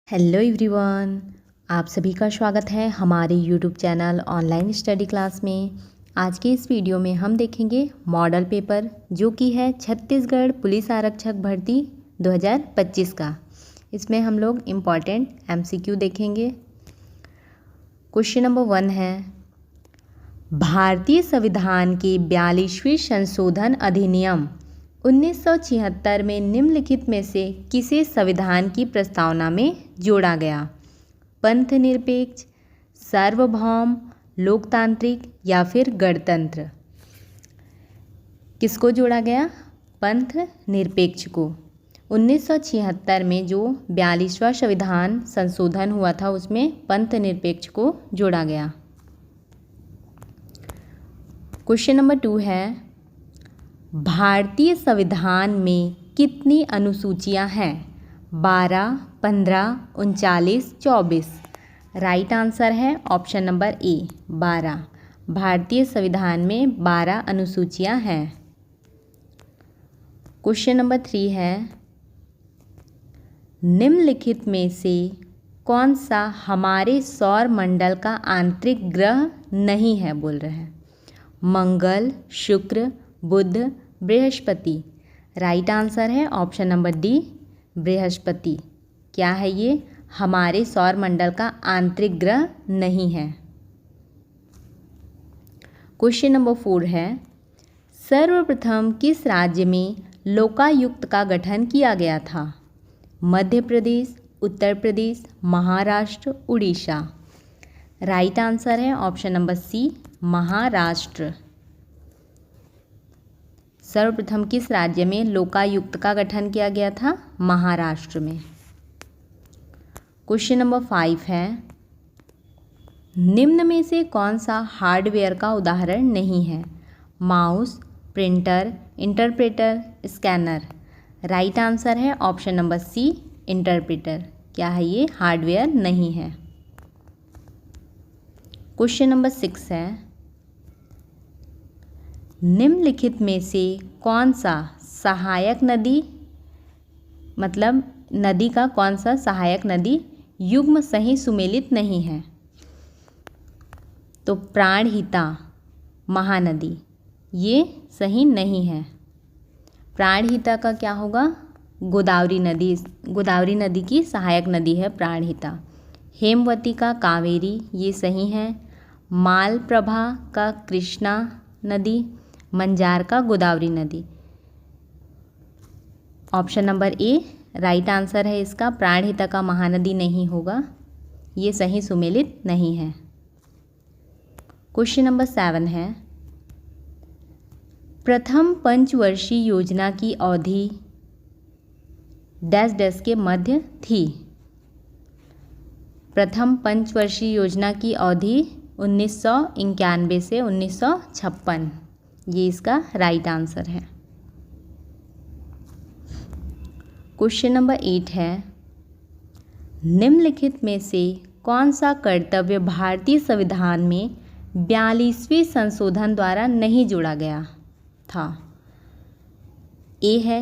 Hello everyone, आप सभी का स्वागत है हमारे YouTube channel online study class में। आज के इस वीडियो में हम देखेंगे मॉडल पेपर जो कि है छत्तीसगढ़ पुलिस आरक्षक भर्ती 2025 का। इसमें हम लोग इम्पॉर्टेंट एमसीक्यू देखेंगे। क्वेश्चन नंबर 1 है, भारतीय संविधान के 42वें संशोधन अधिनियम 1976 में निम्नलिखित में से किसे संविधान की प्रस्तावना में जोड़ा गया? पंथ निरपेक्ष, सार्वभौम, लोकतांत्रिक या फिर गणतंत्र? किसको जोड़ा गया? पंथ निरपेक्ष को। 1976 में जो 42वां संविधान संशोधन हुआ था उसमें पंथ निरपेक्ष को जोड़ा गया। क्वेश्चन नंबर 2 है, भारतीय संविधान में कितनी अनुसूचियां हैं? 12, 15, 39, 24? राइट आंसर है ऑप्शन नंबर ए 12। भारतीय संविधान में 12 अनुसूचियां हैं। क्वेश्चन नंबर 3 है, निम्नलिखित में से कौन सा हमारे सौर मंडल का आंतरिक ग्रह नहीं है? बोल रहे हैं मंगल, शुक्र, बुध, बृहस्पति? राइट आंसर है ऑप्शन नंबर डी बृहस्पति। क्या है ये? हमारे सौर मंडल का आंतरिक ग्रह नहीं है। क्वेश्चन नंबर 4 है, सर्वप्रथम किस राज्य में लोकायुक्त का गठन किया गया था? मध्य प्रदेश, उत्तर प्रदेश, महाराष्ट्र, उड़ीसा? राइट आंसर है ऑप्शन नंबर सी महाराष्ट्र। सर्वप्रथम किस राज्य में लोकायुक्त का गठन किया गया था? महाराष्ट्र में। क्वेश्चन नंबर 5 है, निम्न में से कौन सा हार्डवेयर का उदाहरण नहीं है? Mouse, printer, interpreter, scanner? Right answer है ऑप्शन नंबर सी इंटरप्रेटर। क्या है ये? हार्डवेयर नहीं है। क्वेश्चन नंबर 6 है, निम्नलिखित में से कौन सा सहायक नदी, मतलब नदी का कौन सा सहायक नदी युग्म सही सुमेलित नहीं है? तो प्राणहिता महानदी ये सही नहीं है। प्राणहिता का क्या होगा? गोदावरी नदी। गोदावरी नदी की सहायक नदी है प्राणहिता। हेमवती का कावेरी ये सही है। मालप्रभा का कृष्णा नदी, मंजार का गोदावरी नदी? ऑप्शन नंबर ए राइट आंसर है इसका। प्राणहिता का महानदी नहीं होगा, ये सही सुमेलित नहीं है। क्वेश्चन नंबर 7 है, प्रथम पंचवर्षीय योजना की अवधि डैश डैश के मध्य थी? प्रथम पंचवर्षीय योजना की अवधि 1991 से 1956, ये इसका राइट आंसर है। क्वेश्चन नंबर 8 है, निम्नलिखित में से कौन सा कर्तव्य भारतीय संविधान में 42वें संशोधन द्वारा नहीं जोड़ा गया था? ए है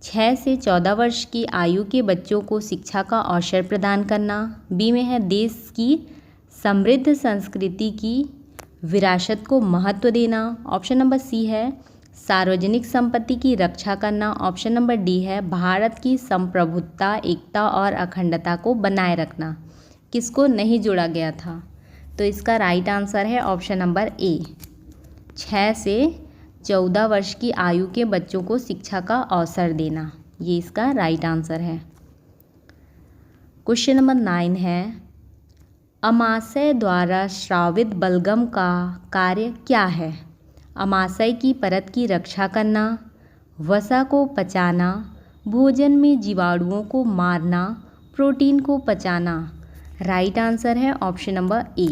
6 से 14 वर्ष की आयु के बच्चों को शिक्षा का अवसर प्रदान करना। बी में है देश की समृद्ध संस्कृति की विरासत को महत्व देना। ऑप्शन नंबर सी है सार्वजनिक संपत्ति की रक्षा करना। ऑप्शन नंबर डी है भारत की संप्रभुता, एकता और अखंडता को बनाए रखना। किसको नहीं जोड़ा गया था? तो इसका राइट आंसर है ऑप्शन नंबर ए 6 से 14 वर्ष की आयु के बच्चों को शिक्षा का अवसर देना, ये इसका राइट आंसर है। क्वेश्चन नंबर 9 है, अमाशय द्वारा स्रावित बलगम का कार्य क्या है? अमाशय की परत की रक्षा करना, वसा को पचाना, भोजन में जीवाणुओं को मारना, प्रोटीन को पचाना? राइट आंसर है ऑप्शन नंबर ए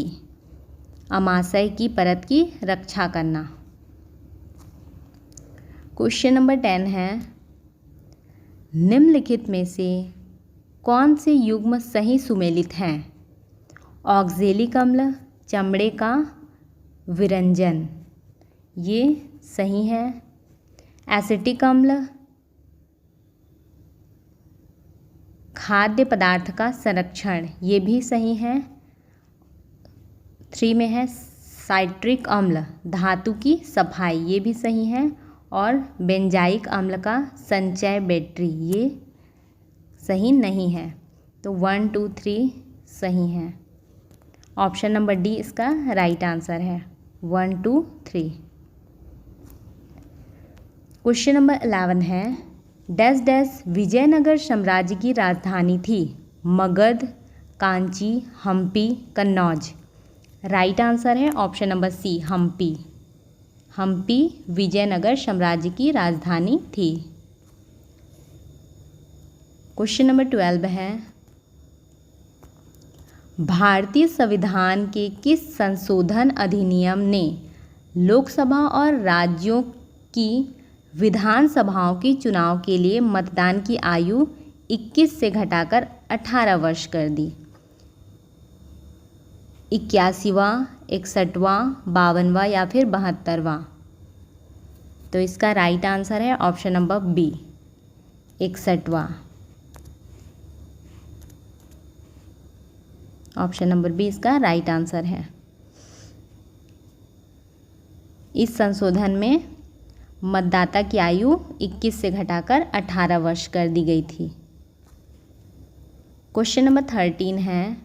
अमाशय की परत की रक्षा करना। क्वेश्चन नंबर 10 है, निम्नलिखित में से कौन से युग्म सही सुमेलित हैं? ऑक्जेलिक अम्ल, चमड़े का विरंजन? ये सही है। एसिटिक अम्ल, खाद्य पदार्थ का संरक्षण, ये भी सही है। 3 में है साइट्रिक अम्ल, धातु की सफाई, ये भी सही है। और बेंजाइक अम्ल का संचय, बैटरी, ये सही नहीं है। तो 1 2 3 सही है। ऑप्शन नंबर डी इसका राइट आंसर है, 1 2 3। क्वेश्चन नंबर 11 है, डैश डैश विजयनगर साम्राज्य की राजधानी थी? मगध, कांची, हम्पी, कन्नौज। राइट आंसर है option number C, Hampi. Hampi Vijayanagara साम्राज्य की राजधानी थी। क्वेश्चन नंबर 12 है, भारतीय संविधान के किस संशोधन अधिनियम ने लोकसभा और राज्यों की विधानसभाओं के चुनाव के लिए मतदान की आयु 21 से घटाकर 18 वर्ष कर दी? 81वां, 61वां, 52वां या फिर 72वां? तो इसका राइट आंसर है ऑप्शन नंबर बी, 61वां। ऑप्शन नंबर बी इसका राइट आंसर है। इस संशोधन में मतदाता की आयु 21 से घटाकर 18 वर्ष कर दी गई थी। क्वेश्चन नंबर 13 है,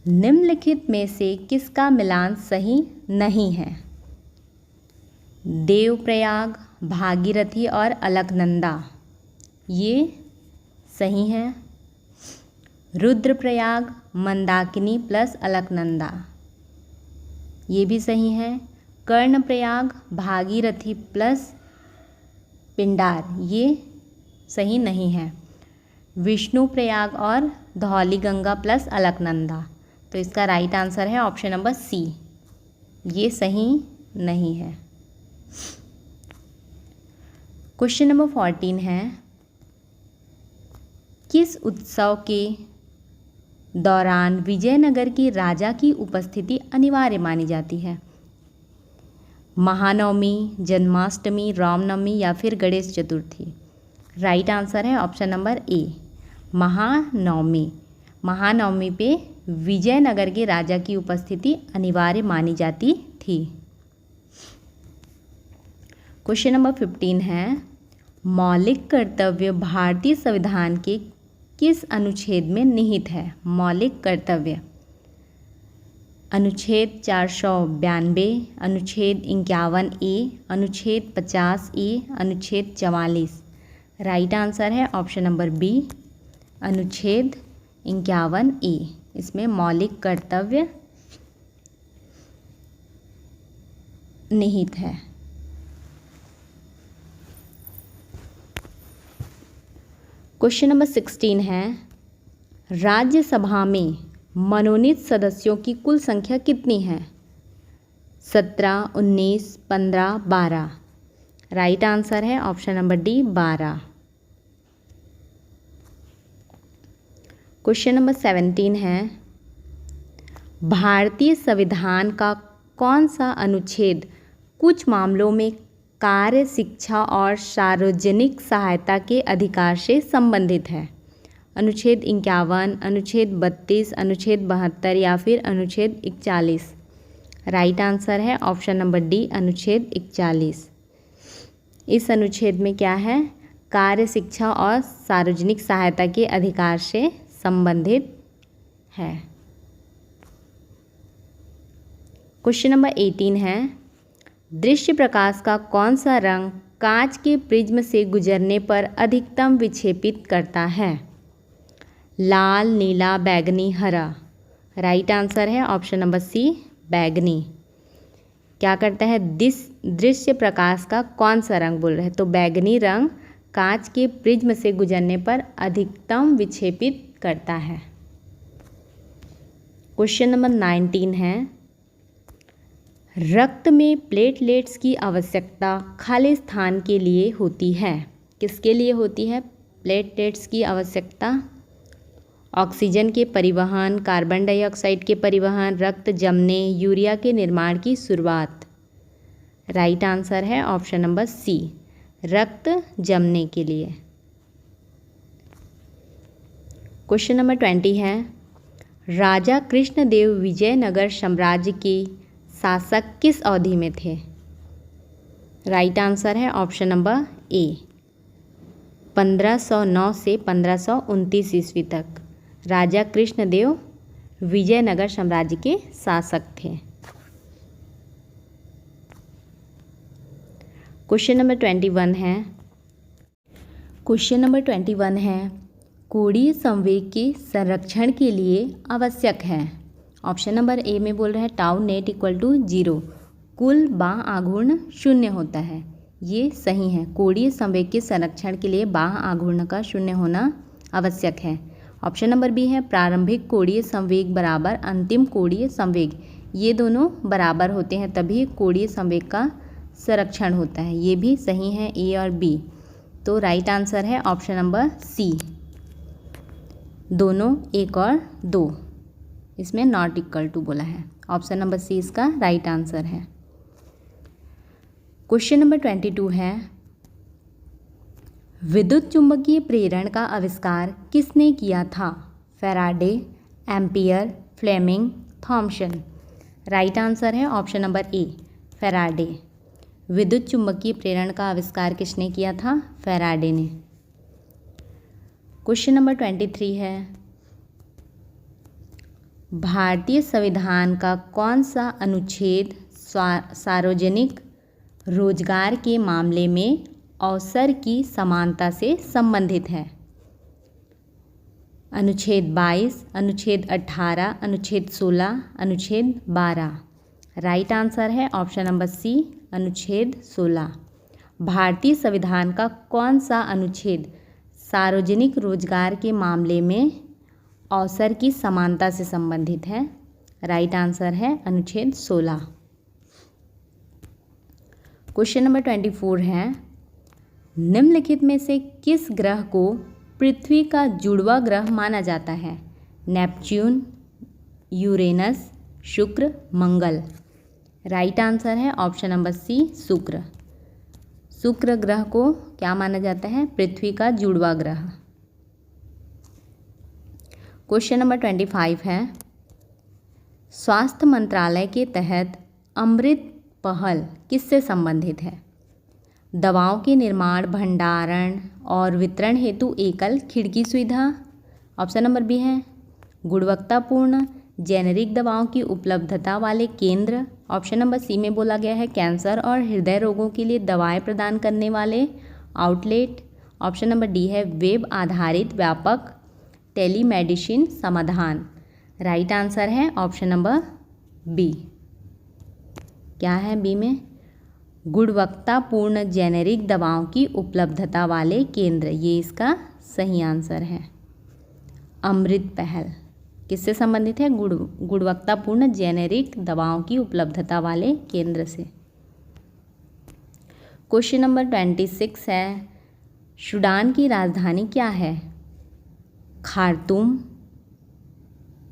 निम्नलिखित में से किसका मिलान सही नहीं है? देवप्रयाग, भागीरथी और अलकनंदा, ये सही है। रुद्रप्रयाग, मंदाकिनी प्लस अलकनंदा, ये भी सही है। कर्णप्रयाग, भागीरथी प्लस पिंडार, ये सही नहीं है। विष्णुप्रयाग और धौलीगंगा प्लस अलकनंदा, तो इसका राइट आंसर है ऑप्शन नंबर सी, ये सही नहीं है। क्वेश्चन नंबर 14 है, किस उत्सव के दौरान विजयनगर के राजा की उपस्थिति अनिवार्य मानी जाती है? महानवमी, जन्माष्टमी, रामनवमी या फिर गणेश चतुर्थी? राइट आंसर है ऑप्शन नंबर ए, महानवमी। महानवमी पे विजयनगर के राजा की उपस्थिति अनिवार्य मानी जाती थी। क्वेश्चन नंबर 15 है, मौलिक कर्तव्य भारतीय संविधान के किस अनुच्छेद में निहित है? मौलिक कर्तव्य अनुच्छेद 492, अनुच्छेद 51A, अनुच्छेद 50A, अनुच्छेद 44? राइट आंसर है ऑप्शन नंबर बी, अनुच्छेद 51A, इसमें मौलिक कर्तव्य निहित है। क्वेश्चन नंबर 16 है, राज्यसभा में मनोनीत सदस्यों की कुल संख्या कितनी है? 17, 19, 15, 12? राइट आंसर है option number D, 12। Question number 17 है, भारतीय संविधान का कौन सा अनुच्छेद कुछ मामलों में कार्य, शिक्षा और सार्वजनिक सहायता के अधिकार से संबंधित है? अनुच्छेद 51, अनुच्छेद 32, अनुच्छेद 72 या फिर अनुच्छेद 41? राइट आंसर है ऑप्शन नंबर डी, अनुच्छेद 41। इस अनुच्छेद में क्या है? कार्य, शिक्षा और सार्वजनिक सहायता के अधिकार से संबंधित है। क्वेश्चन नंबर 18 है, दृश्य प्रकाश का कौन सा रंग कांच के प्रिज्म से गुजरने पर अधिकतम विक्षेपित करता है? लाल, नीला, बैंगनी, हरा? राइट आंसर है ऑप्शन नंबर सी, बैंगनी। क्या करता है? दृश्य प्रकाश का कौन सा रंग बोल रहे हैं? तो बैंगनी रंग कांच के प्रिज्म से गुजरने पर अधिकतम विक्षेपित करता है। क्वेश्चन नंबर 19 है, रक्त में प्लेटलेट्स की आवश्यकता खाली स्थान के लिए होती है? किसके लिए होती है प्लेटलेट्स की आवश्यकता? ऑक्सीजन के परिवहन, कार्बन डाइऑक्साइड के परिवहन, रक्त जमने, यूरिया के निर्माण की शुरुआत? राइट आंसर है ऑप्शन नंबर सी, रक्त जमने के लिए। क्वेश्चन नंबर 20 है, राजा कृष्णदेव विजयनगर साम्राज्य के शासक किस अवधि में थे? राइट आंसर है ऑप्शन नंबर ए, 1509 से 1529 ईस्वी तक राजा कृष्णदेव विजयनगर साम्राज्य के शासक थे। क्वेश्चन नंबर 21 है, कोणीय संवेग के संरक्षण के लिए आवश्यक है। ऑप्शन नंबर ए में बोल रहा है टाउ नेट इक्वल टू 0, कुल बाह्य आघूर्ण 0 होता है। ये सही है, कोणीय संवेग के संरक्षण के लिए बाह्य आघूर्ण का 0 होना आवश्यक है। ऑप्शन नंबर बी है प्रारंभिक कोणीय संवेग बराबर अंतिम कोणीय संवेग, ये दोनों बराबर होते हैं तभी कोणीय संवेग का संरक्षण होता है। ये भी सही है, ए और बी। तो राइट आंसर है ऑप्शन नंबर सी, दोनों 1 और 2, इसमें नॉट इक्वल टू बोला है। ऑप्शन नंबर सी इसका राइट आंसर है। क्वेश्चन नंबर 22 है, विद्युत चुंबकीय प्रेरण का आविष्कार किसने किया था? Faraday, Ampere, Fleming, Thomson. Right answer है ऑप्शन नंबर ए, फैराडे। विद्युत चुंबकीय प्रेरण का आविष्कार किसने किया था? फैराडे ने। क्वेश्चन नंबर 23 है, भारतीय संविधान का कौन सा अनुच्छेद सार्वजनिक रोजगार के मामले में अवसर की समानता से संबंधित है? अनुच्छेद 22, अनुच्छेद 18, अनुच्छेद 16, अनुच्छेद 12। राइट आंसर है ऑप्शन नंबर सी, अनुच्छेद 16। भारतीय संविधान का कौन सा अनुच्छेद सार्वजनिक रोजगार के मामले में अवसर की समानता से संबंधित है? राइट आंसर है अनुच्छेद 16। क्वेश्चन नंबर 24 है, निम्नलिखित में से किस ग्रह को पृथ्वी का जुड़वा ग्रह माना जाता है? नेपच्यून, यूरेनस, शुक्र, मंगल। राइट आंसर है ऑप्शन नंबर सी, शुक्र। शुक्र ग्रह को क्या माना जाता है? पृथ्वी का जुड़वा ग्रह। क्वेश्चन नंबर 25 है, स्वास्थ्य मंत्रालय के तहत अमृत पहल किससे संबंधित है? दवाओं के निर्माण, भंडारण और वितरण हेतु एकल खिड़की सुविधा। ऑप्शन नंबर बी है गुणवत्तापूर्ण जेनेरिक दवाओं की उपलब्धता वाले केंद्र। ऑप्शन नंबर सी में बोला गया है कैंसर और हृदय रोगों के लिए दवाएं प्रदान करने वाले आउटलेट। ऑप्शन नंबर डी है वेब आधारित व्यापक टेलीमेडिसिन समाधान। राइट आंसर है ऑप्शन नंबर बी। क्या है बी में? गुणवत्तापूर्ण जेनेरिक दवाओं की उपलब्धता वाले केंद्र, ये इसका सही आंसर है। अमृत पहल किससे संबंधित है? गुणवत्तापूर्ण जेनेरिक दवाओं की उपलब्धता वाले केंद्र से। क्वेश्चन नंबर 26 है, सूडान की राजधानी क्या है? Khartoum,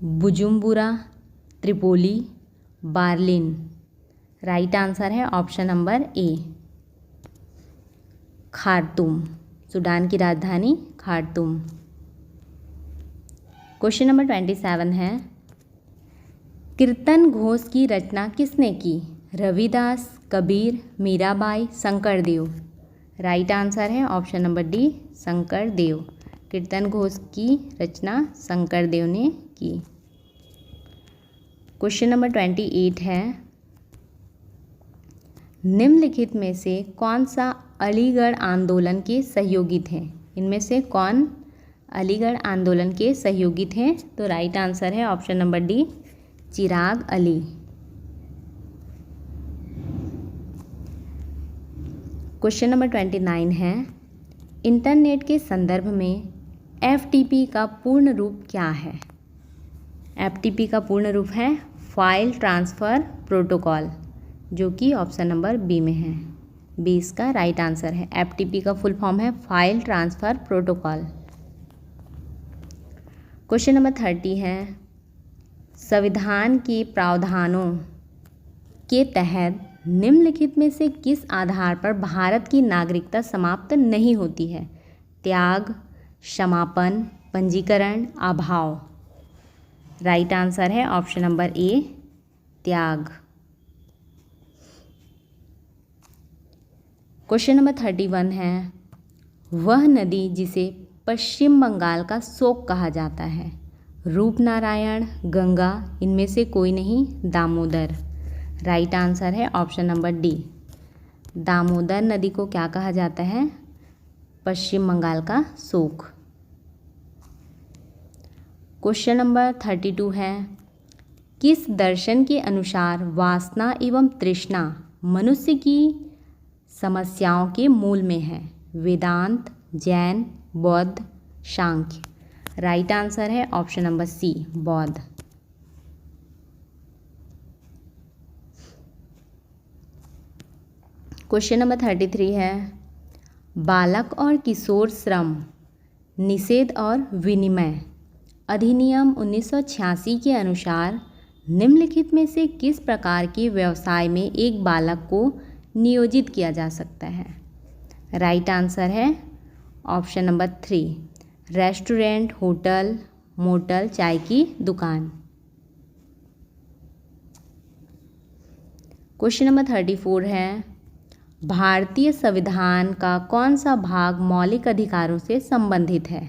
Bujumbura, Tripoli, Berlin. Right answer है option number A, Khartoum. Sudan की राजधानी खार्तूम। क्वेश्चन नंबर 27 है, कीर्तन घोष की रचना किसने की? रविदास, कबीर, मीराबाई, शंकरदेव। राइट आंसर है ऑप्शन नंबर डी, शंकरदेव। कीर्तन घोष की रचना शंकरदेव ने की। क्वेश्चन नंबर 28 है, निम्नलिखित में से कौन सा अलीगढ़ आंदोलन के सहयोगी थे? इनमें से कौन अलीगढ़ आंदोलन के सहयोगी थे? तो राइट आंसर है ऑप्शन नंबर डी, चिराग अली। क्वेश्चन नंबर 29 है, इंटरनेट के संदर्भ में एफटीपी का पूर्ण रूप क्या है? एफटीपी का पूर्ण रूप है फाइल ट्रांसफ़र प्रोटोकॉल, जो कि ऑप्शन नंबर बी में है। बी इसका राइट आंसर है। एफटीपी का फुल फॉर्म है file transfer protocol. Question number 30 है, संविधान के प्रावधानों के तहत निम्नलिखित में से किस आधार पर भारत की नागरिकता समाप्त नहीं होती है? त्याग, क्षमापन, पंजीकरण, अभाव। राइट आंसर है ऑप्शन नंबर ए, त्याग। क्वेश्चन नंबर 31 है, वह नदी जिसे पश्चिम बंगाल का शोक कहा जाता है, रूपनारायण, गंगा, इनमें से कोई नहीं, दामोदर। राइट आंसर है ऑप्शन नंबर डी, दामोदर नदी को क्या कहा जाता है, पश्चिम बंगाल का शोक। क्वेश्चन नंबर 32 है, किस दर्शन के अनुसार वासना एवं तृष्णा मनुष्य की समस्याओं के मूल में है, वेदांत, जैन, बौद्ध, सांख्य। राइट आंसर है ऑप्शन नंबर सी, बौद्ध। क्वेश्चन नंबर 33 है, बालक और किशोर श्रम निषेध और विनिमय अधिनियम 1986 के अनुसार निम्नलिखित में से किस प्रकार के व्यवसाय में एक बालक को नियोजित किया जा सकता है। राइट आंसर है option number 3, restaurant, hotel, motel, चाय की दुकान। क्वेश्चन नंबर 34 है, भारतीय संविधान का कौन सा भाग मौलिक अधिकारों से संबंधित है,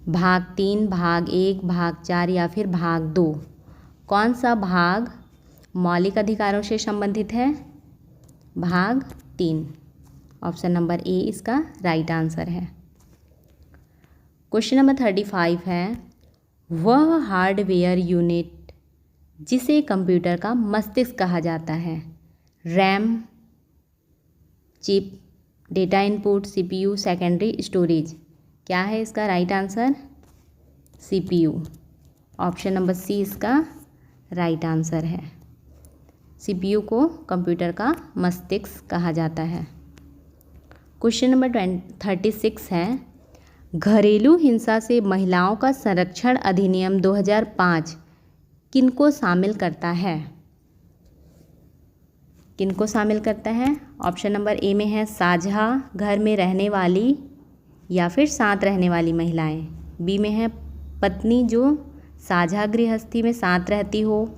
भाग 3, भाग 1, भाग 4 या फिर भाग 2। कौन सा भाग मौलिक अधिकारों से संबंधित है, भाग 3। ऑप्शन नंबर ए इसका राइट आंसर है। क्वेश्चन नंबर 35 है, वह हार्डवेयर यूनिट जिसे कंप्यूटर का मस्तिष्क कहा जाता है, RAM, chip, data input, CPU, secondary storage. क्या है इसका right answer, CPU. Option number C इसका राइट आंसर है। सीपीयू को कंप्यूटर का मस्तिष्क कहा जाता है। क्वेश्चन नंबर 36 है, घरेलू हिंसा से महिलाओं का संरक्षण अधिनियम 2005 किनको शामिल करता है, किनको शामिल करता है। ऑप्शन नंबर ए में है साझा घर में रहने वाली या फिर साथ रहने वाली महिलाएं, बी में है पत्नी जो साझा गृहस्थी में साथ रहती हो,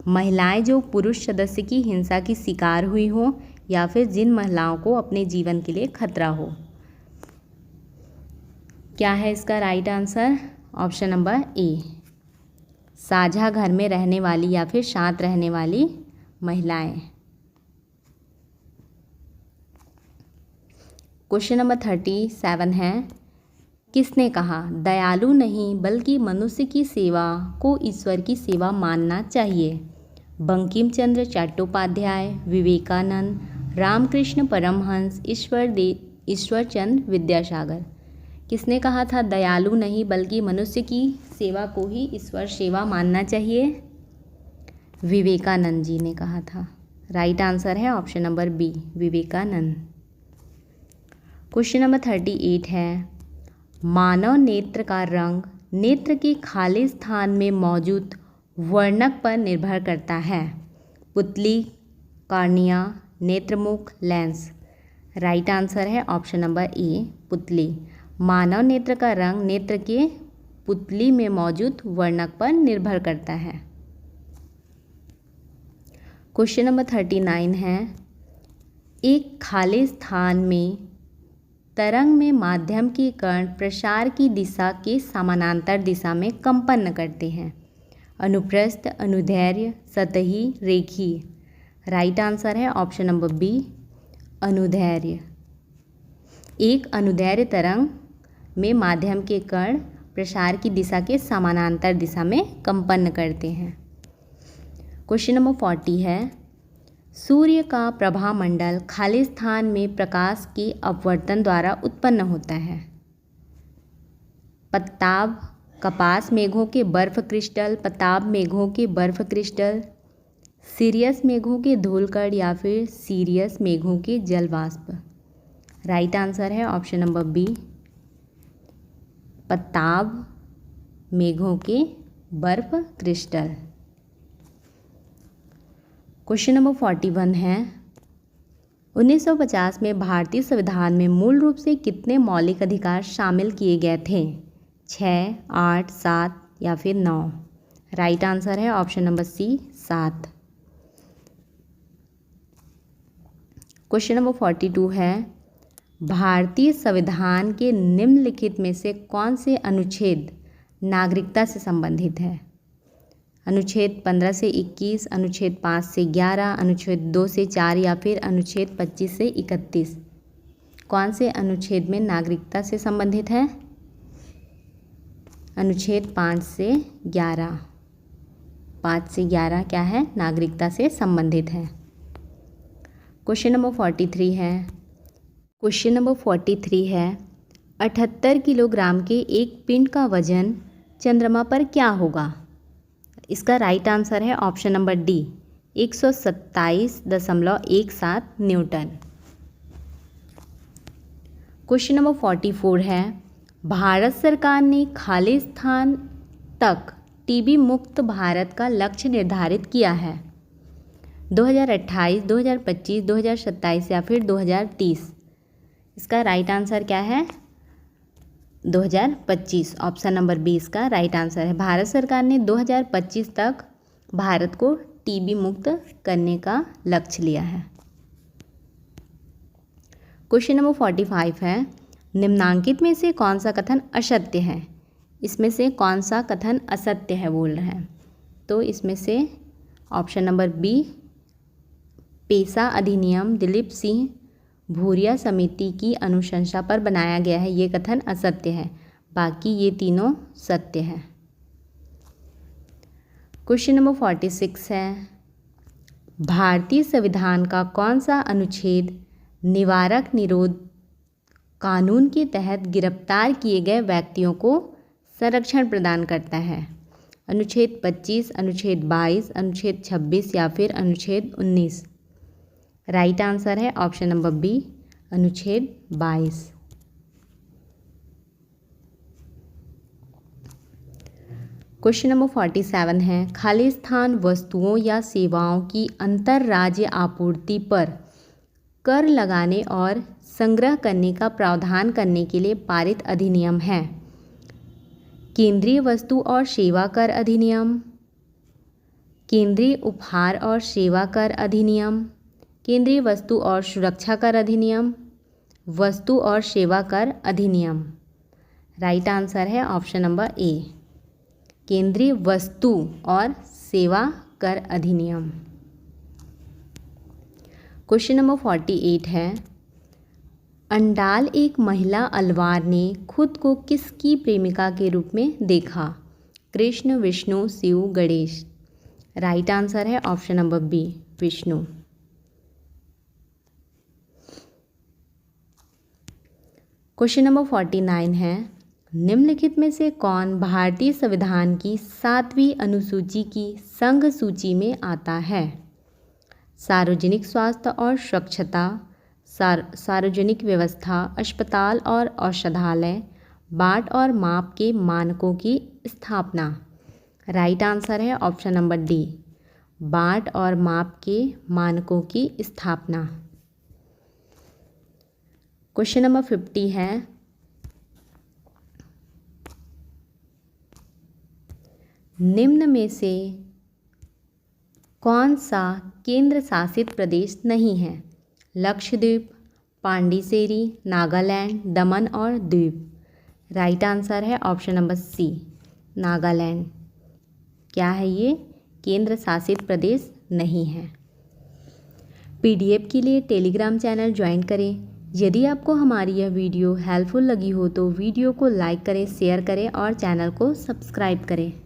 महिलाएं जो पुरुष सदस्य की हिंसा की शिकार हुई हो, या फिर जिन महिलाओं को अपने जीवन के लिए खतरा हो। क्या है इसका राइट आंसर, ऑप्शन नंबर ए, साझा घर में रहने वाली या फिर साथ रहने वाली महिलाएं। क्वेश्चन नंबर 37 है, किसने कहा दयालु नहीं बल्कि मनुष्य की सेवा को ईश्वर की सेवा मानना चाहिए, बंकिम चंद्र चट्टोपाध्याय, विवेकानंद, रामकृष्ण परमहंस, ईश्वरचंद्र विद्यासागर। किसने कहा था दयालु नहीं बल्कि मनुष्य की सेवा को ही ईश्वर सेवा मानना चाहिए, विवेकानंद जी ने कहा था। राइट आंसर है option number B, Vivekananda. Question number 38 है, मानव नेत्र का रंग नेत्र के खाली स्थान में मौजूद वर्णक पर निर्भर करता है, पुतली, कॉर्निया, नेत्रमुख, लेंस। राइट आंसर है ऑप्शन नंबर ए, पुतली। मानव नेत्र का रंग नेत्र के पुतली में मौजूद वर्णक पर निर्भर करता है। क्वेश्चन नंबर 39 है, एक खाली स्थान में तरंग में माध्यम के कण प्रसार की दिशा के समानांतर दिशा में कंपन करते हैं, अनुप्रस्थ, अनुदैर्ध्य, सतही, रेखीय। राइट आंसर है ऑप्शन नंबर बी, अनुदैर्ध्य। एक अनुदैर्ध्य तरंग में माध्यम के कण प्रसार की दिशा के समानांतर दिशा में कंपन करते हैं। क्वेश्चन नंबर 40 है, सूर्य का प्रभामंडल खाली स्थान में प्रकाश के अपवर्तन द्वारा उत्पन्न होता है, पत्ताब, कपास मेघों के बर्फ क्रिस्टल, पताब मेघों के बर्फ क्रिस्टल, सीरियस मेघों के धूलकण या फिर सीरियस मेघों के जलवाष्प। राइट आंसर है ऑप्शन नंबर बी, पताब मेघों के बर्फ क्रिस्टल। क्वेश्चन नंबर 41 है, 1950 में भारतीय संविधान में मूल रूप से कितने मौलिक अधिकार शामिल किए गए थे, 6, 8, 7 या फिर 9। राइट आंसर है option number C 7। Question number 42 है, भारतीय संविधान के निम्नलिखित में से कौन से अनुच्छेद नागरिकता से संबंधित है? अनुच्छेद 15 से 21, अनुच्छेद 5 से 11, अनुच्छेद 2 से 4 या फिर अनुच्छेद 25 से 31। कौन से अनुच्छेद में नागरिकता से संबंधित है? अनुच्छेद 5 से 11। 5 से 11 क्या है? नागरिकता से संबंधित है। क्वेश्चन नंबर 43 है। क्वेश्चन नंबर 43 है, 78 किलोग्राम के एक पिंड का वजन चंद्रमा पर क्या होगा? इसका राइट आंसर है option number D 127.17 Newton. Question number 44 है, भारत सरकार ने खालिस्तान तक टीबी मुक्त भारत का लक्ष्य निर्धारित किया है। 2028, 2025, 2027 या फिर 2030। इसका राइट आंसर क्या है? 2025। ऑप्शन नंबर बी इसका राइट आंसर है। भारत सरकार ने 2025 तक भारत को टीबी मुक्त करने का लक्ष्य लिया है। क्वेश्चन नंबर 45 है, निम्नांकित में से कौन सा कथन असत्य है? इसमें से कौन सा कथन असत्य है बोल रहे हैं? तो इसमें से ऑप्शन नंबर बी, पेशा अधिनियम दिलीप सिंह भूरिया समिति की अनुशंसा पर बनाया गया है, ये कथन असत्य है। बाकी ये तीनों सत्य है। क्वेश्चन नंबर 46 है, भारतीय संविधान का कौन सा अनुच्छेद निवारक निरोध कानून के तहत गिरफ्तार किए गए व्यक्तियों को संरक्षण प्रदान करता है? अनुच्छेद 25, अनुच्छेद 22, अनुच्छेद 26 या फिर अनुच्छेद 19। राइट आंसर है ऑप्शन नंबर बी, अनुच्छेद 22। क्वेश्चन नंबर 47 है, खालिस्तान वस्तुओं या सेवाओं की अंतरराज्य आपूर्ति पर कर लगाने और संग्रह करने का प्रावधान करने के लिए पारित अधिनियम है? केंद्रीय वस्तु और सेवा कर अधिनियम, केंद्रीय उपहार और सेवा कर अधिनियम, केंद्रीय वस्तु और सुरक्षा कर अधिनियम, वस्तु और सेवा कर अधिनियम। राइट आंसर है ऑप्शन नंबर ए, केंद्रीय वस्तु और सेवा कर अधिनियम। क्वेश्चन नंबर 48 है, अंडाल एक महिला अलवार ने खुद को किसकी प्रेमिका के रूप में देखा? कृष्ण, विष्णु, शिव, गणेश। राइट आंसर है option number B, Vishnu. Question number 49 है, निम्नलिखित में से कौन भारतीय संविधान की 7वीं अनुसूची की संघ सूची में आता है? सार्वजनिक स्वास्थ्य और स्वच्छता, सार्वजनिक व्यवस्था, अस्पताल और औषधालय, बाट और माप के मानकों की स्थापना। राइट आंसर है ऑप्शन नंबर डी, बाट और माप के मानकों की स्थापना। क्वेश्चन नंबर 50 है, निम्न में से कौन सा केंद्र शासित प्रदेश नहीं है? लक्षद्वीप, पांडिचेरी, नागालैंड, दमन और द्वीप। राइट आंसर है ऑप्शन नंबर सी, नागालैंड। क्या है ये? केंद्र शासित प्रदेश नहीं है। पीडीएफ के लिए टेलीग्राम चैनल ज्वाइन करें। यदि आपको हमारी यह वीडियो हेल्पफुल लगी हो तो वीडियो को लाइक करें, शेयर करें और चैनल को सब्सक्राइब करें।